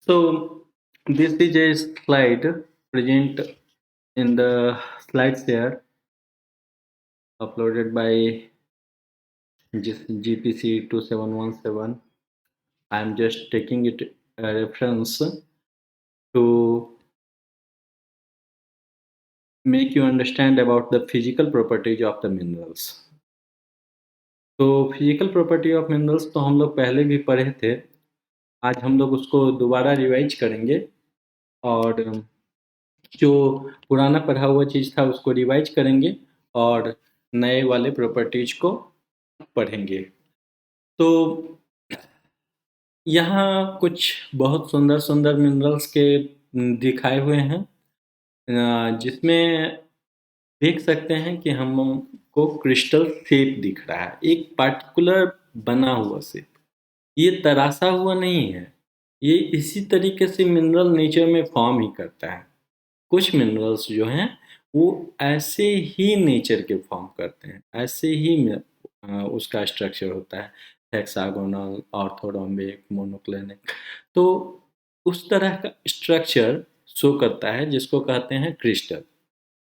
So this is a slide present in the slides here uploaded by GPC 2717. I'm just taking it a reference to make you understand about the physical properties of the minerals. तो physical property of minerals तो हम लोग पहले भी पढ़े थे। आज हम लोग उसको दोबारा रिवाइज करेंगे और जो पुराना पढ़ा हुआ चीज़ था उसको रिवाइज करेंगे और नए वाले प्रॉपर्टीज को पढ़ेंगे। तो यहाँ कुछ बहुत सुंदर सुंदर मिनरल्स के दिखाए हुए हैं, जिसमें देख सकते हैं कि हमको क्रिस्टल शेप दिख रहा है, एक पार्टिकुलर बना हुआ शेप। ये तराशा हुआ नहीं है, ये इसी तरीके से मिनरल नेचर में फॉर्म ही करता है। कुछ मिनरल्स जो हैं वो ऐसे ही नेचर के फॉर्म करते हैं, ऐसे ही उसका स्ट्रक्चर होता है, हेक्सागोनल, ऑर्थोरोम्बिक, मोनोक्लिनिक। तो उस तरह का स्ट्रक्चर शो करता है जिसको कहते हैं क्रिस्टल।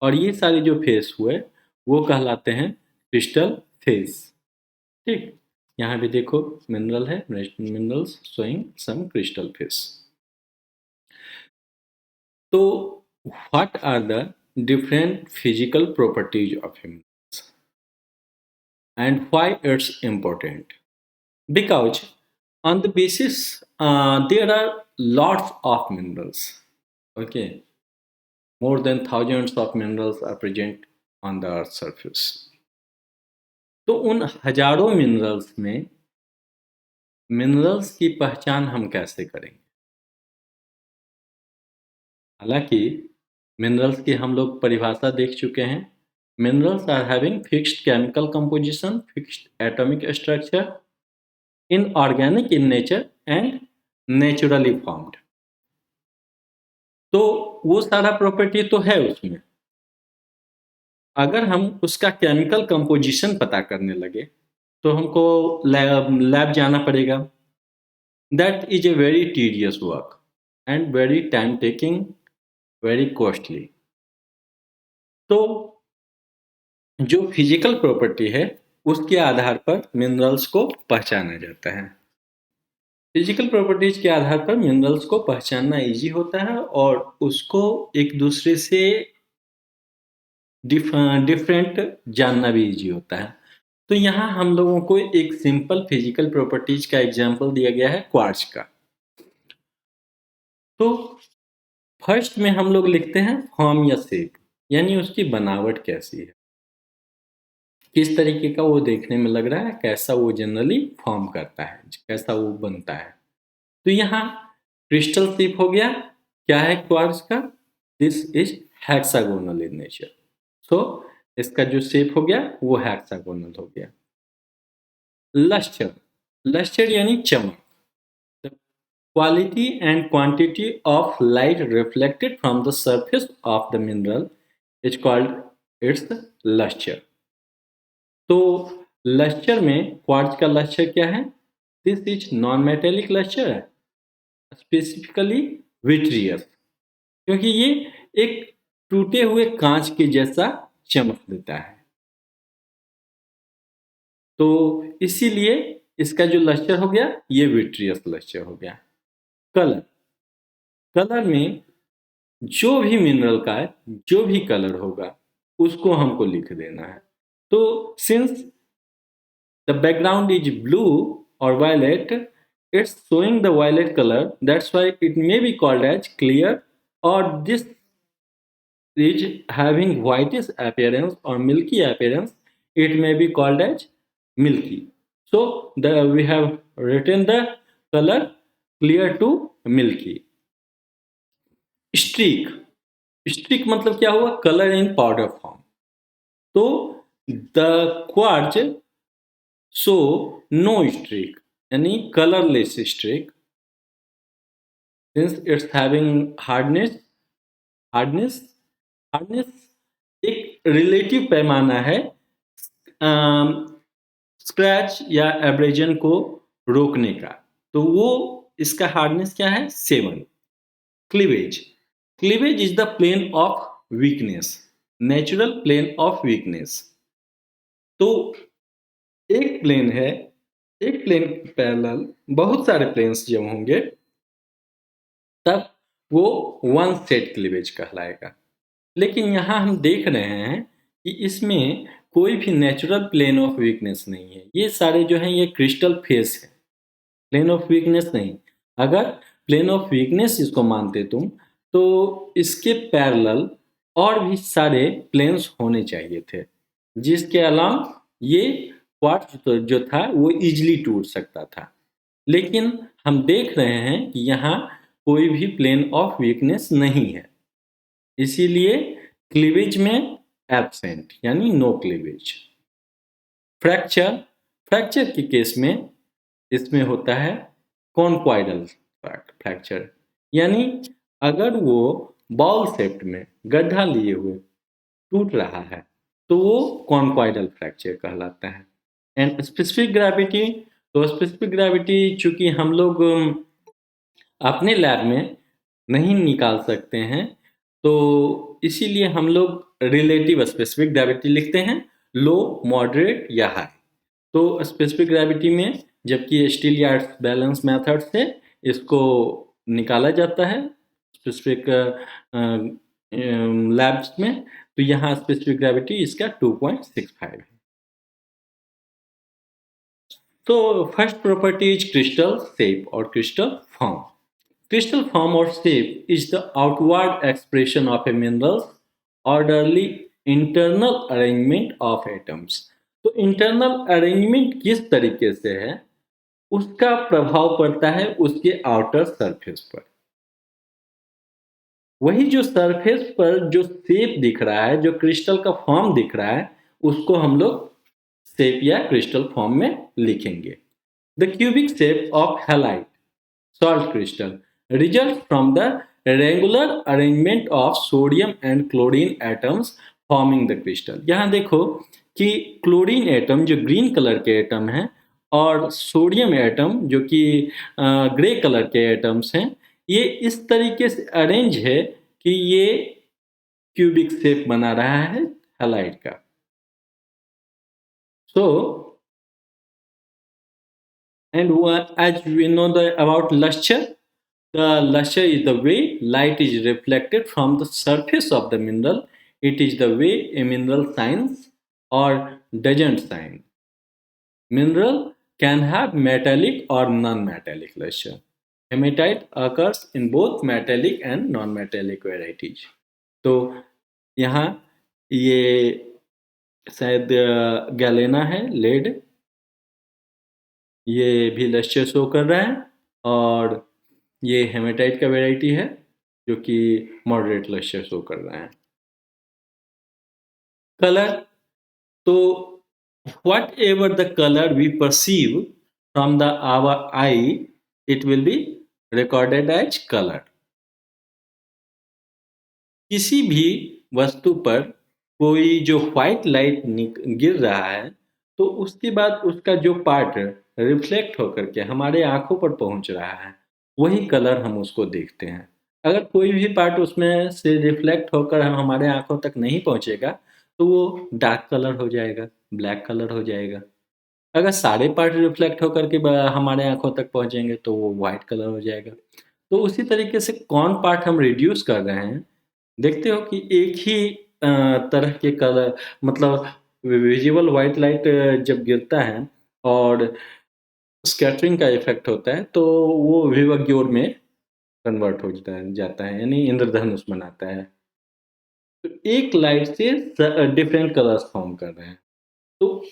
और ये सारे जो फेस हुए वो कहलाते हैं क्रिस्टल फेस। ठीक, यहाँ भी देखो मिनरल है, minerals showing some crystal face. तो what are the different physical properties of minerals and why it's important? Because on the basis there are lots of minerals. Okay, more than thousands of minerals are present on the earth's surface. तो उन हजारों minerals में minerals की पहचान हम कैसे करेंगे? हालांकि मिनरल्स की हम लोग परिभाषा देख चुके हैं। Minerals are having fixed chemical composition, fixed atomic structure, inorganic in nature and naturally formed. तो वो सारा प्रॉपर्टी तो है उसमें। अगर हम उसका केमिकल कंपोजिशन पता करने लगे तो हमको लैब जाना पड़ेगा। That is a very tedious work and very time taking, very costly. तो जो फिजिकल प्रॉपर्टी है उसके आधार पर मिनरल्स को पहचाना जाता है। फिजिकल प्रॉपर्टीज के आधार पर मिनरल्स को पहचानना इजी होता है और उसको एक दूसरे से डिफरेंट जानना भी इजी होता है। तो यहाँ हम लोगों को एक सिंपल फिजिकल प्रॉपर्टीज का एग्जांपल दिया गया है क्वार्ट्ज का। तो फर्स्ट में हम लोग लिखते हैं फॉर्म या शेप, यानी उसकी बनावट कैसी है, किस तरीके का वो देखने में लग रहा है, कैसा वो जनरली फॉर्म करता है, कैसा वो बनता है। तो यहाँ क्रिस्टल शेप हो गया। क्या है क्वार्ट्ज का? This is hexagonal in nature. So इसका जो शेप हो गया वो हेक्सागोनल हो गया। लस्टर, लस्टर यानी चमक, the quality and quantity of light reflected from the surface of the mineral is called its lustre. तो लस्टर में क्वार्ट्ज का लस्टर क्या है? This is non metallic lustre है, स्पेसिफिकली विट्रियस, क्योंकि ये एक टूटे हुए कांच के जैसा चमक देता है। तो इसीलिए इसका जो लस्टर हो गया ये विट्रियस लस्टर हो गया। कलर, कलर में जो भी मिनरल का है, जो भी कलर होगा उसको हमको लिख देना है। तो since the background is blue और violet, it's showing the violet color, that's why it may be called as clear, or this is having whitish appearance or milky appearance, it may be called as milky. So we have written the color clear to milky. Streak, streak मतलब क्या हुआ? Colour in powder form. तो the quartz show no streak, यानी colourless streak, since it's having hardness, hardness, hardness एक relative पैमाना है scratch या abrasion को रोकने का। तो वो इसका हार्डनेस क्या है 7। Cleavage, cleavage is the plane of weakness, natural plane of weakness. तो एक प्लेन है, एक प्लेन पैरेलल बहुत सारे प्लेन्स जब होंगे तब वो वन सेट क्लीवेज कहलाएगा। लेकिन यहाँ हम देख रहे हैं कि इसमें कोई भी नेचुरल प्लेन ऑफ वीकनेस नहीं है। ये सारे जो हैं ये क्रिस्टल फेस है, प्लेन ऑफ वीकनेस नहीं। अगर प्लेन ऑफ वीकनेस इसको मानते तुम तो इसके पैरेलल और भी सारे प्लेन्स होने चाहिए थे, जिसके अलावा ये क्वार्ट्ज जो था वो इजीली टूट सकता था। लेकिन हम देख रहे हैं कि यहाँ कोई भी प्लेन ऑफ वीकनेस नहीं है, इसीलिए क्लीवेज में एब्सेंट यानी नो क्लीवेज। फ्रैक्चर, फ्रैक्चर के केस में इसमें होता है कॉन्क्वाइडल फ्रैक्चर, यानी अगर वो बॉल शेप में गड्ढा लिए हुए टूट रहा है तो वो कॉन्क्वाइडल फ्रैक्चर कहलाता है। एंड स्पेसिफिक ग्रेविटी, तो स्पेसिफिक ग्रेविटी चूंकि हम लोग अपने लैब में नहीं निकाल सकते हैं तो इसीलिए हम लोग रिलेटिव स्पेसिफिक ग्रेविटी लिखते हैं, लो, मॉडरेट या हाई। तो स्पेसिफिक ग्रेविटी में जबकि स्टीलियार्ड्स बैलेंस मेथड से इसको निकाला जाता है स्पेसिफिक लैब्स में, तो यहाँ स्पेसिफिक ग्रेविटी इसका 2.65 है। तो first property is crystal shape और crystal form. Crystal form or shape is the outward expression of a mineral's orderly internal arrangement of atoms. तो internal arrangement किस तरीके से है उसका प्रभाव पड़ता है उसके आउटर सरफेस पर। वही जो सरफेस पर जो शेप दिख रहा है, जो क्रिस्टल का फॉर्म दिख रहा है, उसको हम लोग शेप या क्रिस्टल फॉर्म में लिखेंगे। The cubic shape of highlight salt crystal results from the regular arrangement of sodium and chlorine atoms forming the crystal। यहाँ देखो कि क्लोरीन एटम जो ग्रीन कलर के एटम हैं और सोडियम एटम जो कि ग्रे कलर के एटम्स हैं, ये इस तरीके से अरेंज है कि ये क्यूबिक शेप बना रहा है हैलाइड का। So and as we know about luster, the luster is the way light is reflected from the surface of the mineral. It is the way a mineral shines or doesn't shine. Mineral can have metallic or non-metallic luster. Hematite occurs in both metallic and non-metallic varieties. तो यहाँ ये शायद galena है lead, ये भी lustre show कर रहा है, और ये हेमेटाइट का वैरायटी है जो कि मॉडरेट लस्टर शो कर रहा है। कलर, तो whatever the colour we perceive from the our eye it will be recorded as colour. किसी भी वस्तु पर कोई जो व्हाइट लाइट गिर रहा है तो उसके बाद उसका जो पार्ट रिफ्लेक्ट होकर के हमारे आंखों पर पहुंच रहा है वही कलर हम उसको देखते हैं। अगर कोई भी पार्ट उसमें से रिफ्लेक्ट होकर हमारे आंखों तक नहीं पहुंचेगा तो वो डार्क कलर हो जाएगा, ब्लैक कलर हो जाएगा। अगर सारे पार्ट रिफ्लेक्ट होकर के हमारे आंखों तक पहुंचेंगे तो वो वाइट कलर हो जाएगा। तो उसी तरीके से कौन पार्ट हम रिड्यूस कर रहे हैं, देखते हो कि एक ही तरह के कलर, मतलब विजिबल व्हाइट लाइट जब गिरता है और स्कैटरिंग का इफेक्ट होता है तो वो विवग्योर में कन्वर्ट हो जाता है यानी इंद्रधनुष बनाता है। तो एक लाइट से डिफरेंट कलर्स फॉर्म कर रहे हैं, तो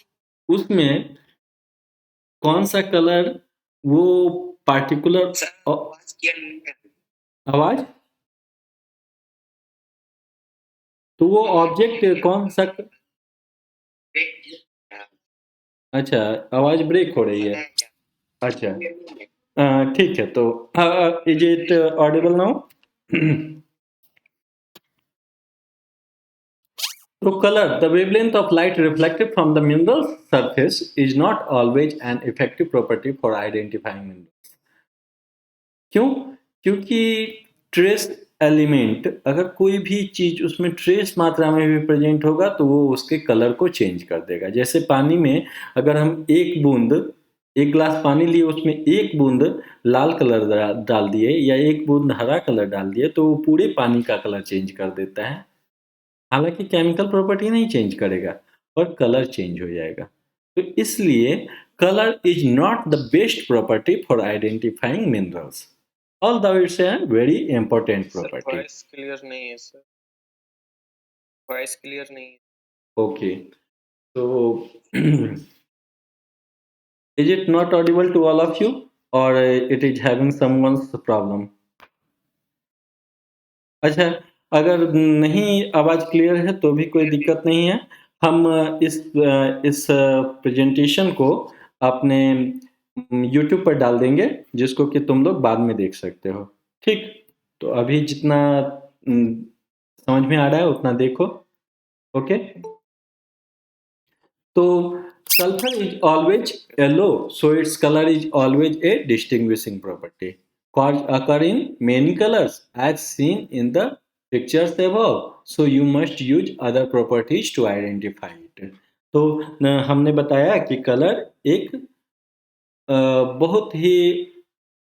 उसमें कौन सा कलर वो पार्टिकुलर आवाज, तो वो ऑब्जेक्ट कौन सा, अच्छा आवाज ब्रेक हो रही है, अच्छा ठीक है। तो इज इट ऑडिबल नाउ? तो color, the wavelength of light reflected from the mineral surface is not always an effective property for identifying minerals. क्यों? क्योंकि ट्रेस एलिमेंट, अगर कोई भी चीज़ उसमें ट्रेस मात्रा में भी प्रेज़ेंट होगा तो वो उसके कलर को चेंज कर देगा। जैसे पानी में अगर हम 1 ग्लास पानी लिए उसमें 1 बूँद लाल कलर डाल दिए या 1 बूँद हरा कलर डाल दिए तो वो पूरे पानी का कलर चेंज कर देता है। हालाँकि केमिकल प्रॉपर्टी नहीं चेंज करेगा, पर कलर चेंज हो जाएगा। तो इसलिए colour is not the best property for identifying minerals, although it's a very important sir property. Voice clear नहीं है सर, वॉइस क्लियर नहीं है। Okay, so is it not audible to all of you, or it is having someone's problem? अच्छा, अगर नहीं आवाज़ clear है तो भी कोई दिक्कत नहीं है। हम इस प्रेज़ेंटेशन को अपने यूट्यूब पर डाल देंगे, जिसको कि तुम लोग बाद में देख सकते हो। ठीक? तो अभी जितना उम, समझ में आ रहा है उतना देखो। ओके? तो sulfur is always yellow, so its color is always a distinguishing property. Quartz occur in many colors as seen in the pictures above, so you must use other properties to identify it. तो हमने बताया कि colour एक बहुत ही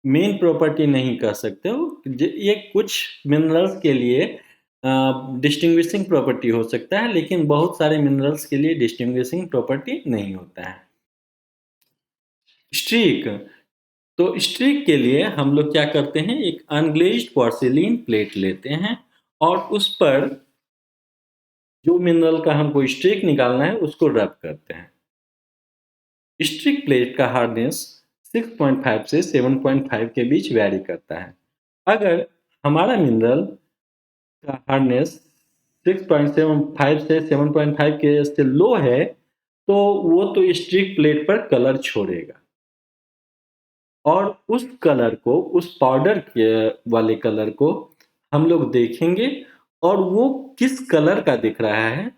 main property नहीं कह सकते हो। ये कुछ मिनरल्स के लिए डिस्टिंग्विशिंग प्रॉपर्टी हो सकता है, लेकिन बहुत सारे मिनरल्स के लिए डिस्टिंग्विशिंग प्रॉपर्टी नहीं होता है। स्ट्रीक, तो स्ट्रीक के लिए हम लोग क्या करते हैं, एक अनग्लेज्ड पोर्सिलीन प्लेट लेते हैं और उस पर जो मिनरल का हमको स्ट्रीक निकालना है उसको रब करते हैं। स्ट्रिक प्लेट का हार्डनेस 6.5 से 7.5 के बीच वैरी करता है। अगर हमारा मिनरल का हार्डनेस 6.75 से 7.5 के से लो है, तो वो तो स्ट्रिक प्लेट पर कलर छोड़ेगा और उस कलर को, उस पाउडर के वाले कलर को हम लोग देखेंगे और वो किस कलर का दिख रहा है,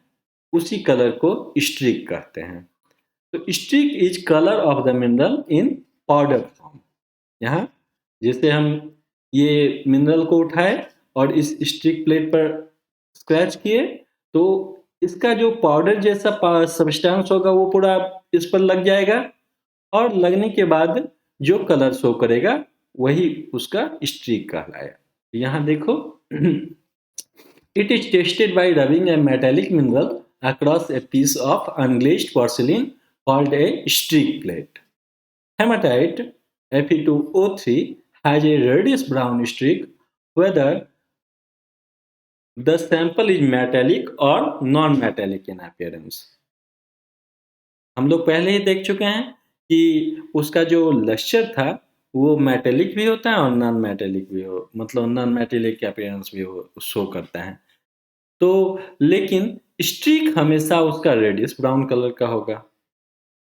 उसी कलर को स्ट्रिक कहते हैं। तो streak is colour of the mineral in powder form. यहाँ जैसे हम ये मिनरल को उठाए और इस स्ट्रिक प्लेट पर स्क्रैच किए, तो इसका जो पाउडर जैसा सब्सटेंस होगा वो पूरा इस पर लग जाएगा और लगने के बाद जो कलर शो करेगा वही उसका स्ट्रिक कहलाएगा। यहाँ देखो, it is tested by rubbing a metallic mineral across a piece of unglazed porcelain called a streak plate. Hematite Fe2O3 has a reddish brown streak whether the sample is metallic or non-metallic in appearance. हम लोग पहले ही देख चुके हैं कि उसका जो लक्ष्यर था वो मेटेलिक भी होता है और नॉन मेटेलिक भी हो, मतलब नॉन मेटेलिक अपीयरेंस भी हो शो करता है। तो लेकिन स्ट्रीक हमेशा उसका रेडिश ब्राउन कलर का होगा।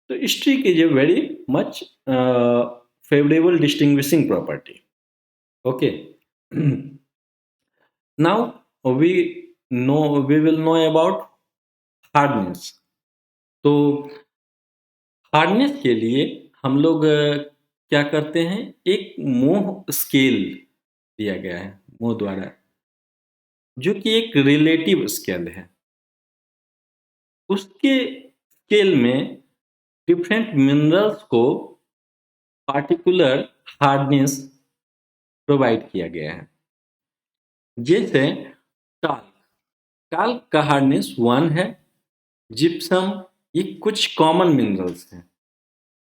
तो streak is a very much favourable distinguishing property. Okay, now we will know about hardness. तो हार्डनेस के लिए हम लोग क्या करते हैं, एक मोह स्केल दिया गया है मोह द्वारा, जो कि एक रिलेटिव स्केल है। उसके स्केल में डिफरेंट मिनरल्स को पार्टिकुलर हार्डनेस प्रोवाइड किया गया है। जैसे टाल्क, टाल्क का हार्डनेस 1 है। जिप्सम, ये कुछ कॉमन मिनरल्स हैं।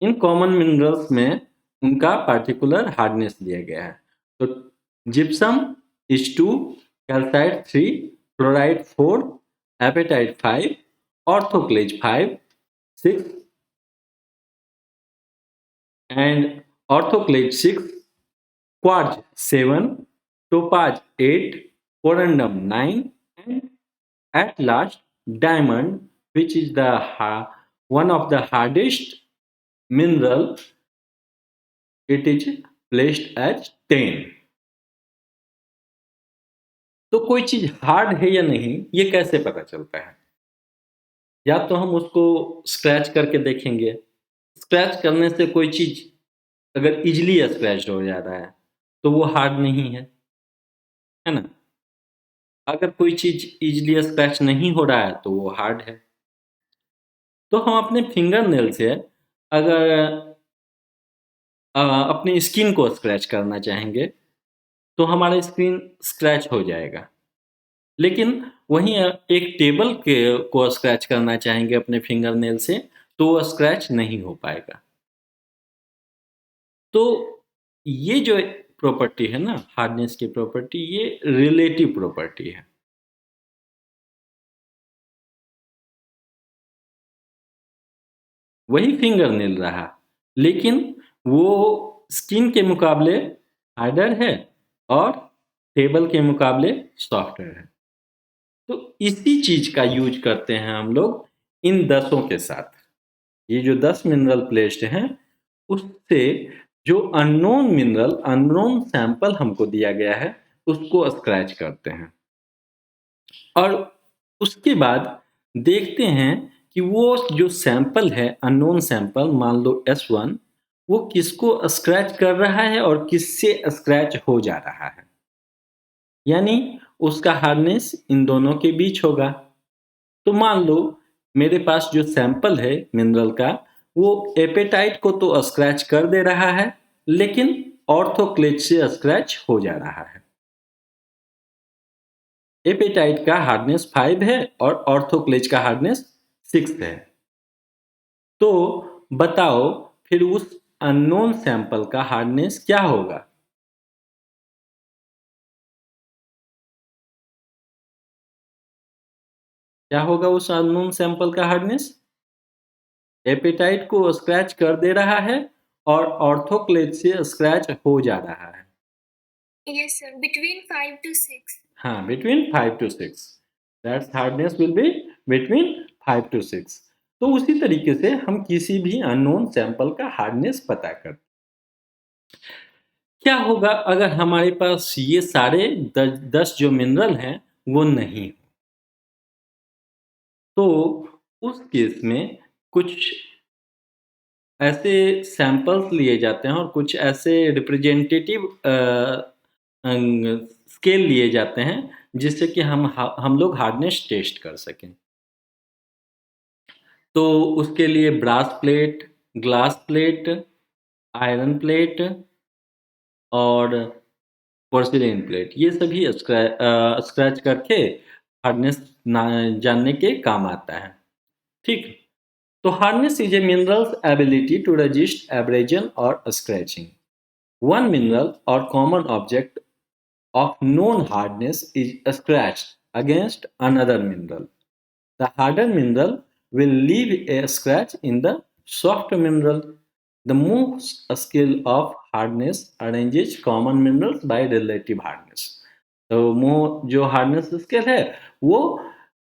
इन कॉमन मिनरल्स में उनका पार्टिकुलर हार्डनेस दिया गया है। तो gypsum is 2, calcite 3, fluoride 4, apatite 5, orthoclase 5, 6 and orthoclase 6, quartz 7, topaz 8, corundum 9, and at last diamond, which is the one of the hardest mineral, it is placed as 10. तो कोई चीज hard है या नहीं ये कैसे पता चलता है? या तो हम उसको स्क्रैच करके देखेंगे। स्क्रैच करने से कोई चीज अगर इजीली स्क्रैच हो जा रहा है तो वो हार्ड नहीं है ना? अगर कोई चीज़ ईज़िली स्क्रैच नहीं हो रहा है तो वो हार्ड है। तो हम अपने फिंगर नेल से अगर अपनी स्किन को स्क्रैच करना चाहेंगे, तो हमारा स्किन स्क्रैच हो जाएगा। लेकिन वहीं एक टेबल के को स्क्रैच करना चाहेंगे अपने फिंगर नेल से, तो वो स्क्रैच नहीं हो पाएगा। तो ये जो प्रॉपर्टी है ना, हार्डनेस की प्रॉपर्टी, ये रिलेटिव प्रॉपर्टी है। वही फिंगर नेल रहा, लेकिन वो स्किन के मुकाबले हार्डर है और टेबल के मुकाबले सॉफ्टर है। तो इसी चीज़ का यूज़ करते हैं हम लोग इन 10 के साथ। ये जो 10 मिनरल प्लेस्ड हैं, उससे जो अननोन मिनरल, अननोन सैंपल हमको दिया गया है, उसको स्क्रैच करते हैं। और उसके बाद देखते हैं कि वो जो सैंपल है, अननोन सैंपल, मान लो S1, वो किसको स्क्रैच कर रहा है और किससे स्क्रैच हो जा रहा है। यानी उसका हार्डनेस इन दोनों के बीच होगा। तो मान लो मेरे पास जो सैंपल है मिनरल का, वो एपेटाइट को तो स्क्रैच कर दे रहा है, लेकिन ऑर्थोक्लेज से स्क्रैच हो जा रहा है। एपेटाइट का हार्डनेस 5 है और ऑर्थोक्लेज का हार्डनेस 6 है। तो बताओ फिर उस अननोन सैंपल का हार्डनेस क्या होगा? क्या होगा उस अननोन सैंपल का हार्डनेस? एपेटाइट को स्क्रैच कर दे रहा है और ऑर्थोक्लेज से स्क्रैच हो जा रहा है। Yes, sir. Between 5 to 6. हाँ, between 5 to 6. That hardness will be between 5 to 6. तो उसी तरीके से हम किसी भी अननोन सैंपल का हार्डनेस पता करते। क्या होगा अगर हमारे पास ये सारे 10 जो मिनरल हैं वो नहीं, तो उस केस में कुछ ऐसे सैंपल्स लिए जाते हैं और कुछ ऐसे रिप्रेजेंटेटिव स्केल लिए जाते हैं जिससे कि हम लोग हार्डनेस टेस्ट कर सकें। तो उसके लिए brass plate, glass plate, iron plate और पोर्सिलेन प्लेट, ये सभी स्क्रैच करके हार्डनेस जानने के काम आता है। ठीक, तो hardness is a mineral's ability to resist abrasion और स्क्रैचिंग। वन मिनरल और common object of known hardness is scratched against another mineral. The harder mineral will leave a scratch in the soft mineral. The most scale of hardness arranges common minerals by relative hardness. तो जो hardness scale है वो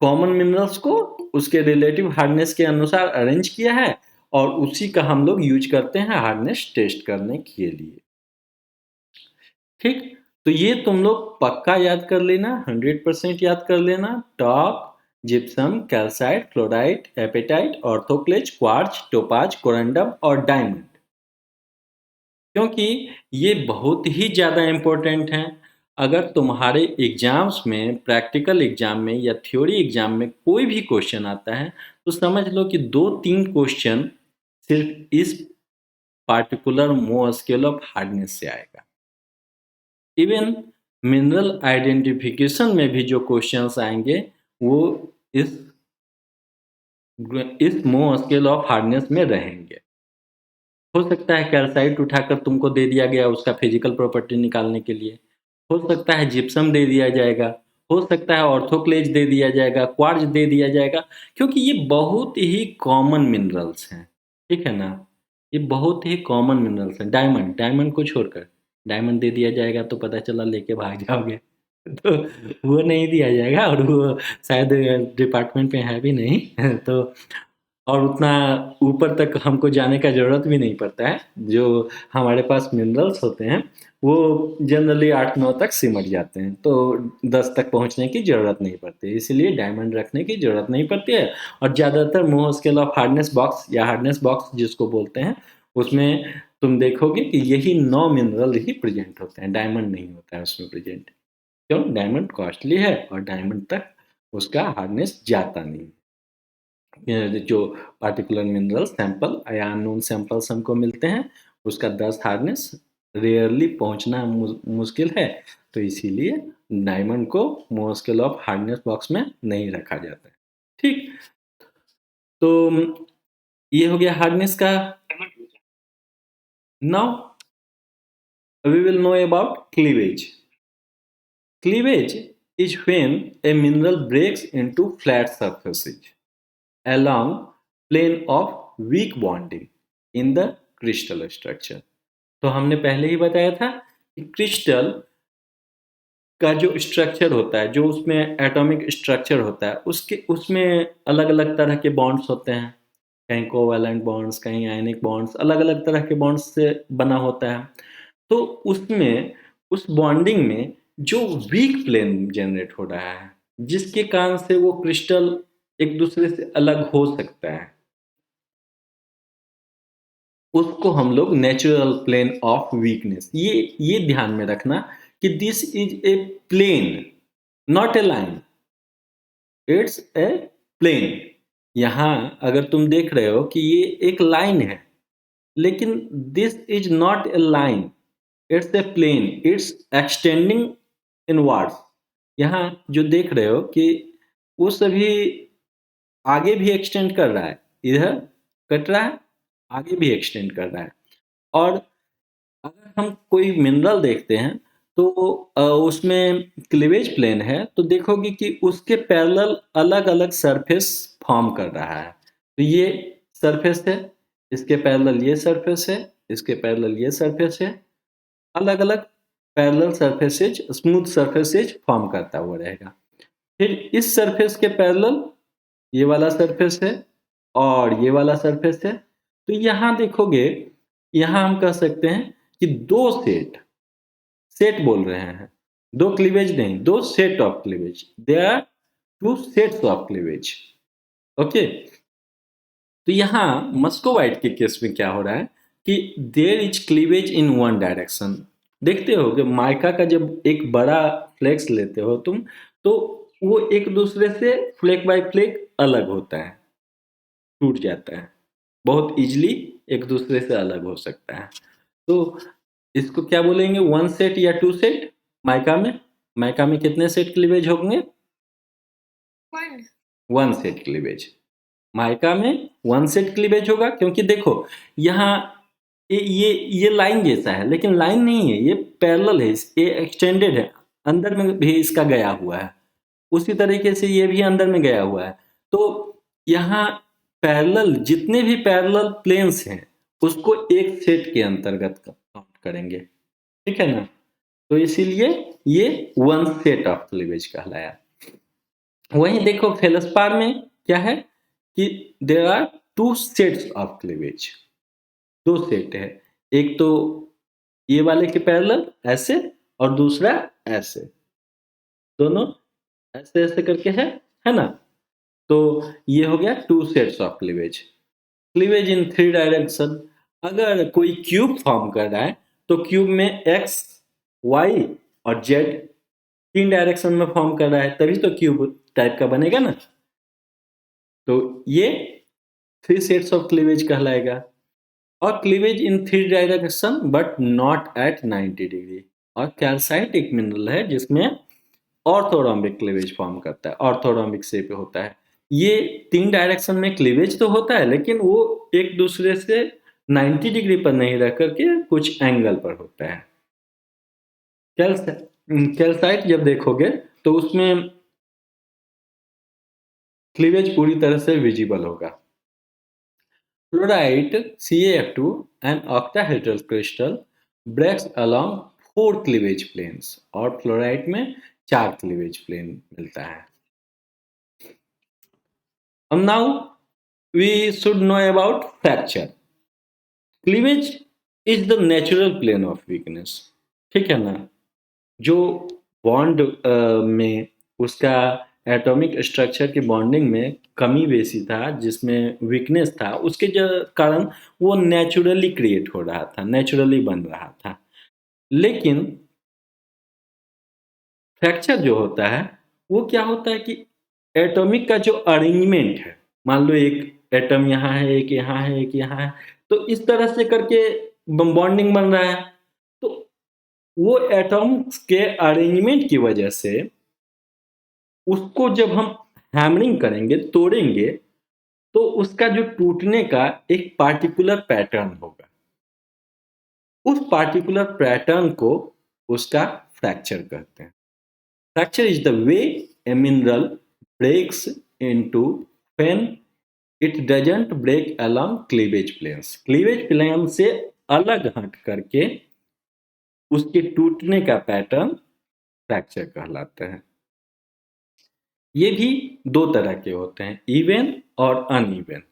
common minerals को उसके relative hardness के अनुसार arrange किया है और उसी का हम लोग यूज करते हैं हार्डनेस टेस्ट करने के लिए। ठीक, तो ये तुम लोग पक्का याद कर लेना, 100% याद कर लेना। Talc, gypsum, calcite, fluorite, apatite, orthoclase, quartz, topaz, corundum और डायमंड, क्योंकि ये बहुत ही ज़्यादा इम्पोर्टेंट हैं। अगर तुम्हारे एग्जाम्स में, प्रैक्टिकल एग्जाम में या थ्योरी एग्जाम में कोई भी क्वेश्चन आता है, तो समझ लो कि 2-3 क्वेश्चन सिर्फ इस पार्टिकुलर मोह स्केल ऑफ हार्डनेस से आएगा। इवन मिनरल आइडेंटिफिकेशन में भी जो क्वेश्चंस आएंगे वो इस मोह स्केल ऑफ हार्डनेस में रहेंगे। हो सकता है कैल्साइट उठाकर तुमको दे दिया गया उसका फिजिकल प्रॉपर्टी निकालने के लिए, हो सकता है जिप्सम दे दिया जाएगा, हो सकता है ऑर्थोक्लेज दे दिया जाएगा, क्वार्ट्ज दे दिया जाएगा, क्योंकि ये बहुत ही कॉमन मिनरल्स हैं। ठीक है ना, ये बहुत ही कॉमन मिनरल्स हैं। डायमंड को छोड़कर डायमंड दे दिया जाएगा तो पता चला लेके भाग जाओगे तो वो नहीं दिया जाएगा और वो शायद डिपार्टमेंट में है भी नहीं तो और उतना ऊपर तक हमको जाने का ज़रूरत भी नहीं पड़ता है। जो हमारे पास मिनरल्स होते हैं वो जनरली 8-9 तक सिमट जाते हैं, तो 10 तक पहुंचने की ज़रूरत नहीं पड़ती, इसलिए डायमंड रखने की ज़रूरत नहीं पड़ती है। और ज़्यादातर मोह स्केल ऑफ हार्डनेस बॉक्स या हार्डनेस बॉक्स जिसको बोलते हैं उसमें तुम देखोगे कि यही 9 मिनरल ही प्रेजेंट होते हैं, डायमंड नहीं होता है उसमें प्रेजेंट। क्यों? डायमंड कॉस्टली है और डायमंड तक उसका हार्डनेस जाता नहीं। जो पार्टिकुलर मिनरल सैंपल या अननोन सैंपल्स हमको मिलते हैं, उसका 10 हार्डनेस रेयरली पहुंचना मुश्किल है, तो इसीलिए डायमंड को स्केल ऑफ हार्डनेस बॉक्स में नहीं रखा जाता है। ठीक, तो ये हो गया हार्डनेस का। Now we will know about cleavage. Cleavage is when a mineral breaks into flat surfaces along plane of weak bonding in the crystal structure. तो हमने पहले ही बताया था कि क्रिस्टल का जो स्ट्रक्चर होता है, जो उसमें एटॉमिक स्ट्रक्चर होता है, उसमें अलग अलग तरह के बॉन्ड्स होते हैं, कहीं कोवैलेंट बॉन्ड्स, कहीं आयनिक बॉन्ड्स, अलग अलग तरह के बॉन्ड्स से बना होता है। तो उसमें उस बॉन्डिंग में जो वीक प्लेन जनरेट हो रहा है, जिसके कारण से वो क्रिस्टल एक दूसरे से अलग हो सकता है, उसको हम लोग नेचुरल प्लेन ऑफ वीकनेस, ये ध्यान में रखना कि this is a plane, not a line, it's a plane. यहाँ अगर तुम देख रहे हो कि ये एक लाइन है, लेकिन this is not a line, it's a plane, it's extending inwards. यहाँ जो देख रहे हो कि वो सभी आगे भी एक्सटेंड कर रहा है, इधर कट रहा है, आगे भी एक्सटेंड कर रहा है। और अगर हम कोई मिनरल देखते हैं तो उसमें क्लीवेज प्लेन है, तो देखोगे कि उसके पैरेलल अलग अलग सरफेस फॉर्म कर रहा है। तो ये सरफेस है, इसके पैरेलल ये सरफेस है, इसके पैरेलल ये सरफेस है, अलग अलग parallel surfaces, smooth surfaces form करता हुआ रहेगा। फिर इस सरफेस के पैरेलल ये वाला सरफेस है और ये वाला सरफेस है। तो यहाँ देखोगे, यहाँ हम कह सकते हैं कि दो सेट बोल रहे हैं, दो क्लीवेज नहीं, दो set of cleavage, there are two sets of cleavage. Okay, तो यहाँ मस्कोवाइट के केस में क्या हो रहा है कि there is cleavage in one direction. देखते हो कि माइका का जब एक बड़ा फ्लेक्स लेते हो तुम, तो वो एक दूसरे से फ्लेक बाय फ्लेक अलग होता है, टूट जाता है, बहुत इजीली एक दूसरे से अलग हो सकता है। तो इसको क्या बोलेंगे, वन सेट या टू सेट? माइका में कितने सेट क्लीवेज होंगे? One set cleavage. माइका में वन सेट क्लीवेज होगा, क्योंकि देखो यहाँ ये लाइन जैसा है, लेकिन लाइन नहीं है, ये पैरेलल है, ये एक्सटेंडेड है, अंदर में भी इसका गया हुआ है, उसी तरीके से ये भी अंदर में गया हुआ है। तो यहाँ पैरेलल, जितने भी पैरेलल प्लेन्स हैं उसको एक सेट के अंतर्गत काउंट करेंगे, ठीक है ना? तो इसीलिए ये वन सेट ऑफ क्लीवेज कहलाया। वहीं देखो फेलस्पार में क्या है कि there are two sets of cleavage, दो सेट है, एक तो ये वाले के पैरेलल ऐसे और दूसरा ऐसे, दोनों ऐसे ऐसे करके है ना? तो ये हो गया to sets of cleavage. Cleavage in three direction, अगर कोई क्यूब फॉर्म कर रहा है तो क्यूब में एक्स, वाई और जेड तीन डायरेक्शन में फॉर्म कर रहा है, तभी तो क्यूब टाइप का बनेगा ना। तो ये थ्री सेट्स ऑफ क्लीवेज कहलाएगा। और cleavage in three direction but not at 90 degree. और कैल्साइट एक मिनरल है जिसमें ऑर्थोरोम्बिक क्लीवेज फॉर्म करता है, ऑर्थोरोम्बिक शेप होता है। ये तीन डायरेक्शन में क्लीवेज तो होता है, लेकिन वो एक दूसरे से 90 डिग्री पर नहीं रह करके कुछ एंगल पर होता है। कैल्साइट जब देखोगे तो उसमें क्लीवेज पूरी तरह से विजिबल होगा। Fluorite CaF2 and octahedral crystal breaks along 4 cleavage planes, और फ्लोराइट में 4 क्लीवेज प्लेन मिलता है। And now we should know about fracture. Cleavage is the natural plane of weakness, ठीक है ना? जो बॉन्ड में उसका एटॉमिक स्ट्रक्चर की बॉन्डिंग में कमी बेसी था, जिसमें वीकनेस था, उसके कारण वो नेचुरली क्रिएट हो रहा था, नेचुरली बन रहा था। लेकिन फ्रैक्चर जो होता है वो क्या होता है कि एटॉमिक का जो अरेंजमेंट है, मान लो एक एटम यहाँ है, एक यहाँ है, एक यहाँ है, तो इस तरह से करके बॉन्डिंग बन रहा है। तो वो एटॉम्स के अरेंजमेंट की वजह से उसको जब हम हैमरिंग करेंगे, तोड़ेंगे, तो उसका जो टूटने का एक पार्टिकुलर पैटर्न होगा। उस पार्टिकुलर पैटर्न को उसका फ्रैक्चर कहते हैं। Fracture is the way a mineral breaks into when it doesn't break along cleavage planes. Cleavage plane से अलग हट करके उसके टूटने का पैटर्न फ्रैक्चर कहलाता है। ये भी दो तरह के होते हैं, इवन और अनइवन।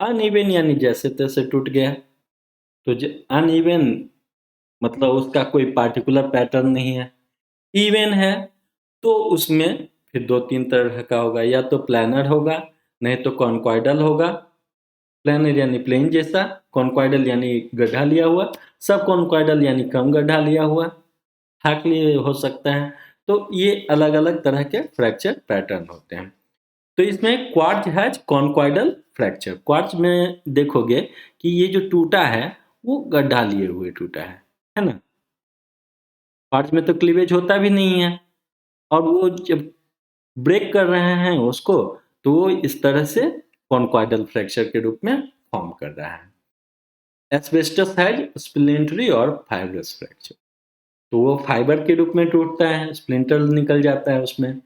अनइवन यानी जैसे तैसे टूट गया, तो अनइवन मतलब उसका कोई पार्टिकुलर पैटर्न नहीं है। इवन है तो उसमें फिर 2-3 तरह का होगा, या तो प्लानर होगा, नहीं तो कॉन्क्वाइडल होगा। प्लानर यानी प्लेन जैसा, कॉन्क्वाइडल यानी गड्ढा लिया हुआ, सब कॉन्क्वाइडल यानी कम गड्ढा लिया हुआ, ठाक लिए हो सकता है। तो ये अलग अलग तरह के फ्रैक्चर पैटर्न होते हैं। तो इसमें क्वार्ट्ज हैज कॉन्क्वाइडल फ्रैक्चर। क्वार्ट्ज में देखोगे कि ये जो टूटा है वो गड्ढा लिए हुए टूटा है ना। क्वार्ट्ज में तो क्लीवेज होता भी नहीं है, और वो जब ब्रेक कर रहे हैं उसको, तो वो इस तरह से कॉन्क्वाइडल फ्रैक्चर के रूप में फॉर्म कर रहा है। एस्बेस्टस हैज स्प्लिंटरी और फाइब्रस फ्रैक्चर, तो वो फाइबर के रूप में टूटता है, स्प्लिंटर निकल जाता है उसमें।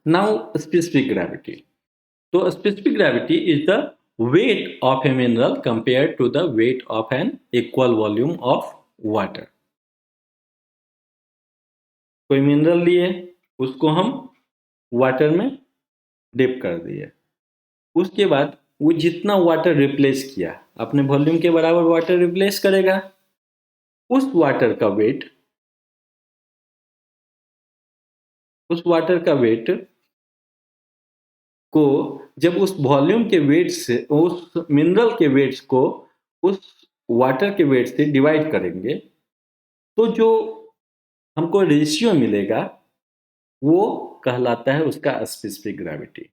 नाउ स्पेसिफिक ग्रेविटी, तो specific gravity is the weight of a mineral compared to the weight of an equal volume of water. कोई मिनरल लिए, उसको हम वाटर में डिप कर दिए, उसके बाद वो जितना वाटर रिप्लेस किया, अपने वॉल्यूम के बराबर वाटर रिप्लेस करेगा। उस वाटर का वेट को जब उस वॉल्यूम के वेट से, उस मिनरल के वेट्स को उस वाटर के वेट से डिवाइड करेंगे, तो जो हमको रेशियो मिलेगा वो कहलाता है उसका स्पेसिफिक ग्रेविटी।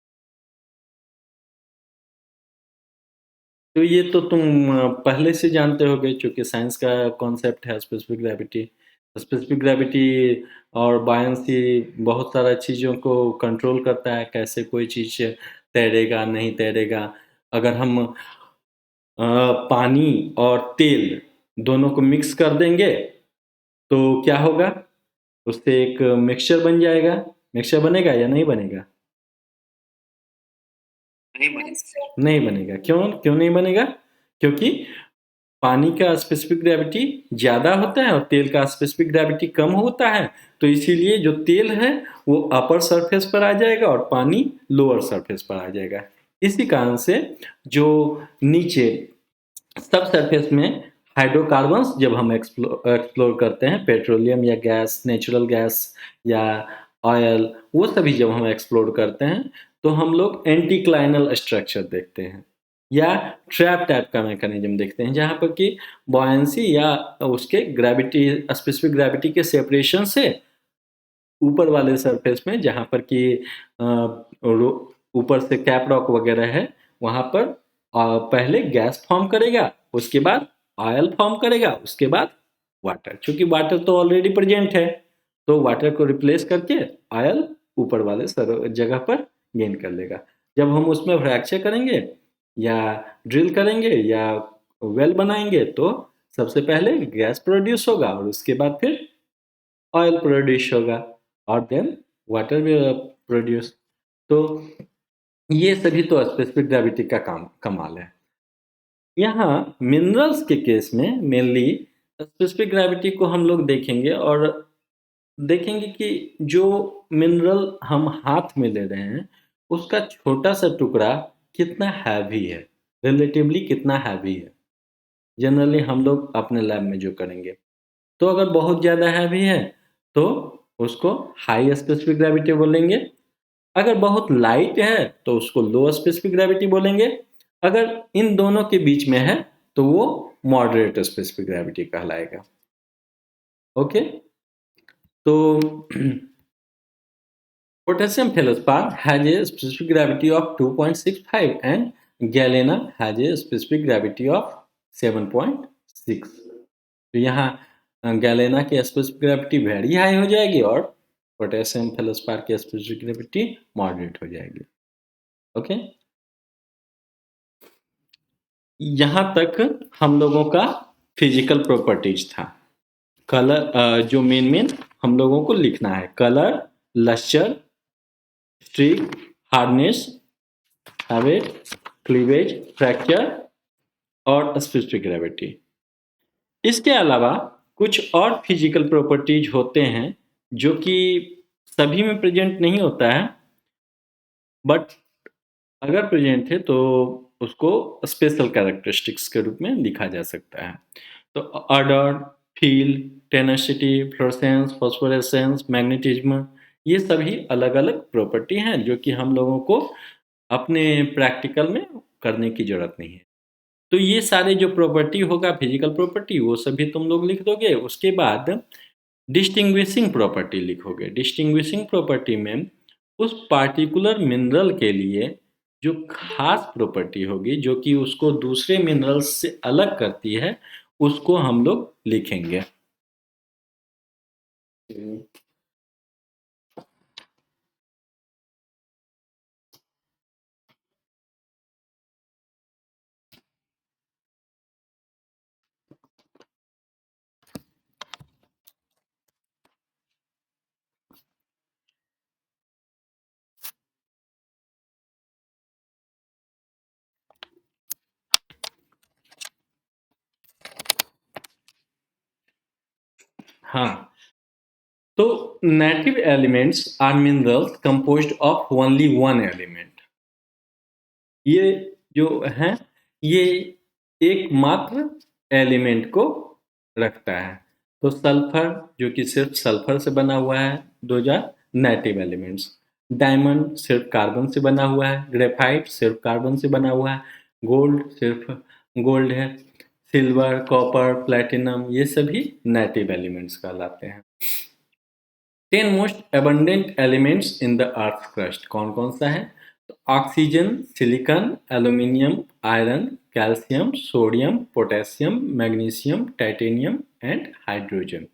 तो ये तो तुम पहले से जानते होगे, क्योंकि साइंस का कॉन्सेप्ट है स्पेसिफिक ग्रेविटी। स्पेसिफिक ग्रेविटी और बायंसी बहुत सारा चीज़ों को कंट्रोल करता है, कैसे कोई चीज़ तैरेगा नहीं तैरेगा। अगर हम पानी और तेल दोनों को मिक्स कर देंगे तो क्या होगा, उससे एक मिक्सचर बन जाएगा। मिक्सचर बनेगा या नहीं बनेगा? नहीं बनेगा। क्यों नहीं बनेगा? क्योंकि पानी का स्पेसिफिक ग्रेविटी ज़्यादा होता है और तेल का स्पेसिफिक ग्रेविटी कम होता है। तो इसीलिए जो तेल है वो अपर सरफेस पर आ जाएगा और पानी लोअर सरफेस पर आ जाएगा। इसी कारण से जो नीचे सब सरफेस में हाइड्रोकार्बन्स जब हम एक्सप्लोर करते हैं, पेट्रोलियम या गैस, नेचुरल गैस या ऑयल, वो सभी जब हम एक्सप्लोर करते हैं तो हम लोग एंटीक्लाइनल स्ट्रक्चर देखते हैं या ट्रैप टाइप का मैकेनिज्म देखते हैं, जहाँ पर कि बॉयंसी या उसके ग्रेविटी, स्पेसिफिक ग्रेविटी के सेपरेशन से ऊपर वाले सरफेस में, जहाँ पर कि ऊपर से कैप रॉक वगैरह है, वहाँ पर पहले गैस फॉर्म करेगा, उसके बाद ऑयल फॉर्म करेगा, उसके बाद वाटर। क्योंकि वाटर तो ऑलरेडी प्रेजेंट है, तो वाटर को रिप्लेस करके ऑयल ऊपर वाले जगह पर गेन कर लेगा। जब हम उसमें फ्रैक्चर करेंगे या ड्रिल करेंगे या वेल बनाएंगे तो सबसे पहले गैस प्रोड्यूस होगा और उसके बाद फिर ऑयल प्रोड्यूस होगा और देन वाटर भी प्रोड्यूस। तो ये सभी तो स्पेसिफिक ग्रेविटी का कमाल है। यहाँ मिनरल्स के केस में मेनली स्पेसिफिक ग्रेविटी को हम लोग देखेंगे और देखेंगे कि जो मिनरल हम हाथ में ले रहे हैं उसका छोटा सा टुकड़ा कितना हैवी है, रिलेटिवली कितना हैवी है। जनरली हम लोग अपने लैब में जो करेंगे, तो अगर बहुत ज़्यादा हैवी है तो उसको हाई स्पेसिफिक ग्रेविटी बोलेंगे। अगर बहुत लाइट है तो उसको लो स्पेसिफिक ग्रेविटी बोलेंगे। अगर इन दोनों के बीच में है तो वो मॉडरेट स्पेसिफिक ग्रेविटी कहलाएगा। ओके, तो potassium feldspar has a specific gravity of 2.65 and galena has a specific gravity of 7.6। तो यहाँ गैलेना की स्पेसिफिक ग्रेविटी वेरी हाई हो जाएगी और पोटेशियम फेलोस्पार की स्पेसिफिक ग्रेविटी मॉडरेट हो जाएगी। ओके, यहाँ तक हम लोगों का फिजिकल प्रॉपर्टीज था। कलर जो मेन हम लोगों को लिखना है, colour, lustre, streak, hardness, habit, cleavage, fracture और स्पेसिफिक ग्रेविटी। इसके अलावा कुछ और फिजिकल प्रॉपर्टीज होते हैं जो कि सभी में प्रेजेंट नहीं होता है, बट अगर प्रेजेंट है तो उसको स्पेशल कैरेक्टरिस्टिक्स के रूप में लिखा जा सकता है। तो order, feel, tenacity, fluorescence, phosphorescence, magnetism, ये सभी अलग अलग प्रॉपर्टी हैं जो कि हम लोगों को अपने प्रैक्टिकल में करने की जरूरत नहीं है। तो ये सारे जो प्रॉपर्टी होगा फिजिकल प्रॉपर्टी वो सभी तुम लोग लिख दोगे। उसके बाद डिस्टिंग्विशिंग प्रॉपर्टी लिखोगे। डिस्टिंग्विशिंग प्रॉपर्टी में उस पार्टिकुलर मिनरल के लिए जो खास प्रॉपर्टी होगी जो कि उसको दूसरे मिनरल्स से अलग करती है उसको हम लोग लिखेंगे। हाँ, तो native elements are minerals composed of only one element. ये जो है ये एकमात्र एलिमेंट को रखता है। तो सल्फर जो कि सिर्फ सल्फर से बना हुआ है, those are native elements. Diamond सिर्फ कार्बन से बना हुआ है, ग्रेफाइट सिर्फ कार्बन से बना हुआ है, गोल्ड सिर्फ गोल्ड है, सिल्वर, कॉपर, प्लैटिनम, ये सभी नेटिव एलिमेंट्स कहलाते हैं। 10 most abundant elements in the earth crust कौन कौन सा है? तो oxygen, silicon, aluminium, iron, calcium, sodium, potassium, magnesium, titanium and hydrogen.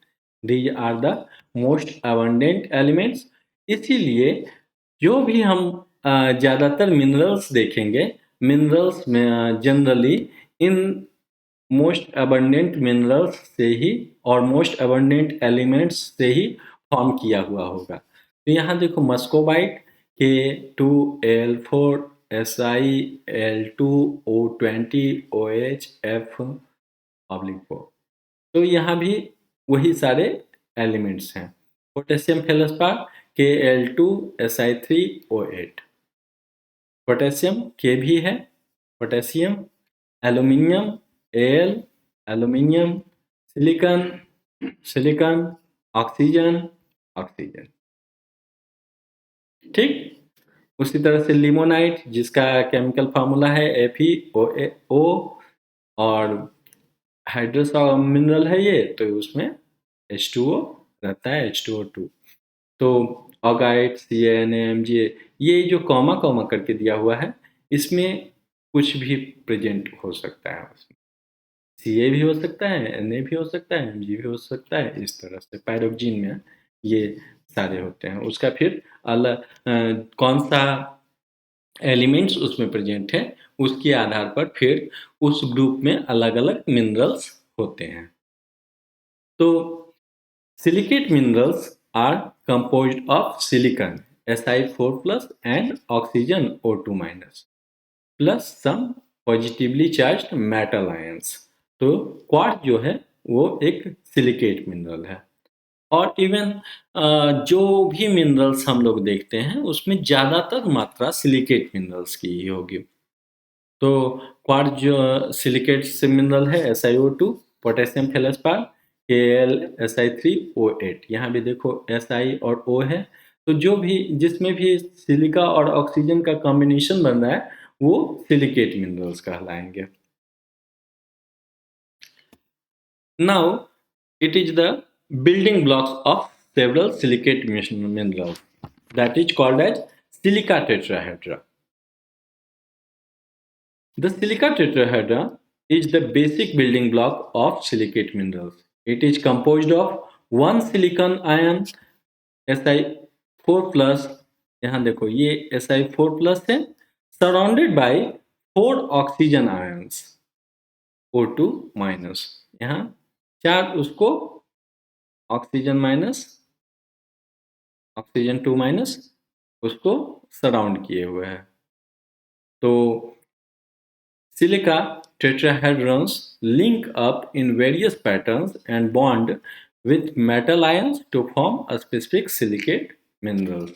These are the most abundant elements. इसीलिए जो भी हम ज़्यादातर मिनरल्स देखेंगे, मिनरल्स में जनरली इन मोस्ट एबंडेंट मिनरल्स से ही और मोस्ट एबंडेंट एलिमेंट्स से ही फॉर्म किया हुआ होगा। तो यहाँ देखो muscovite K2L4 SiL2O20 OH F/4। तो यहाँ भी वही सारे एलिमेंट्स हैं। Potassium फेलोस्पार Kl2Si3O8। पोटेशियम के भी है, potassium, aluminium Al, aluminium, silicon, silicon, oxygen, oxygen. ठीक, उसी तरह से लिमोनाइट जिसका केमिकल फार्मूला है FeO और हाइड्रस मिनरल है ये, तो उसमें H2O रहता है, H2O2। तो ऑगाइट, CaNaMgA, ये जो कॉमा कॉमा करके दिया हुआ है इसमें कुछ भी प्रेजेंट हो सकता है। उसमें Ca भी हो सकता है, Na भी हो सकता है, Mg भी हो सकता है। इस तरह से पायरोक्सिन में ये सारे होते हैं। उसका फिर अलग कौन सा एलिमेंट्स उसमें प्रेजेंट है उसके आधार पर फिर उस ग्रुप में अलग अलग मिनरल्स होते हैं। तो silicate minerals are composed of silicon Si4+ and oxygen O2- plus some positively charged metal ions। तो क्वार्ट्ज जो है वो एक सिलिकेट मिनरल है। और इवन जो भी मिनरल्स हम लोग देखते हैं उसमें ज़्यादातर मात्रा सिलिकेट मिनरल्स की ही होगी। तो क्वार्ट्ज जो सिलिकेट से मिनरल है SiO2, पोटेशियम फेलोस्पार KlSi3O8। यहाँ भी देखो Si और O है, तो जो भी जिसमें भी सिलिका और ऑक्सीजन का कॉम्बिनेशन बन रहा है वो सिलिकेट मिनरल्स कहलाएंगे। Now it is the building blocks of several silicate minerals that is called as silica tetrahedra. The silica tetrahedra is the basic building block of silicate minerals. It is composed of one silicon ion Si4+, यहाँ देखो ये Si4+ है, surrounded by 4 oxygen ions O2-, यहाँ 4 उसको oxygen-, oxygen 2- उसको surround किए हुए हैं। तो silica tetrahedrons link up in various patterns and bond with metal ions to form a specific silicate minerals.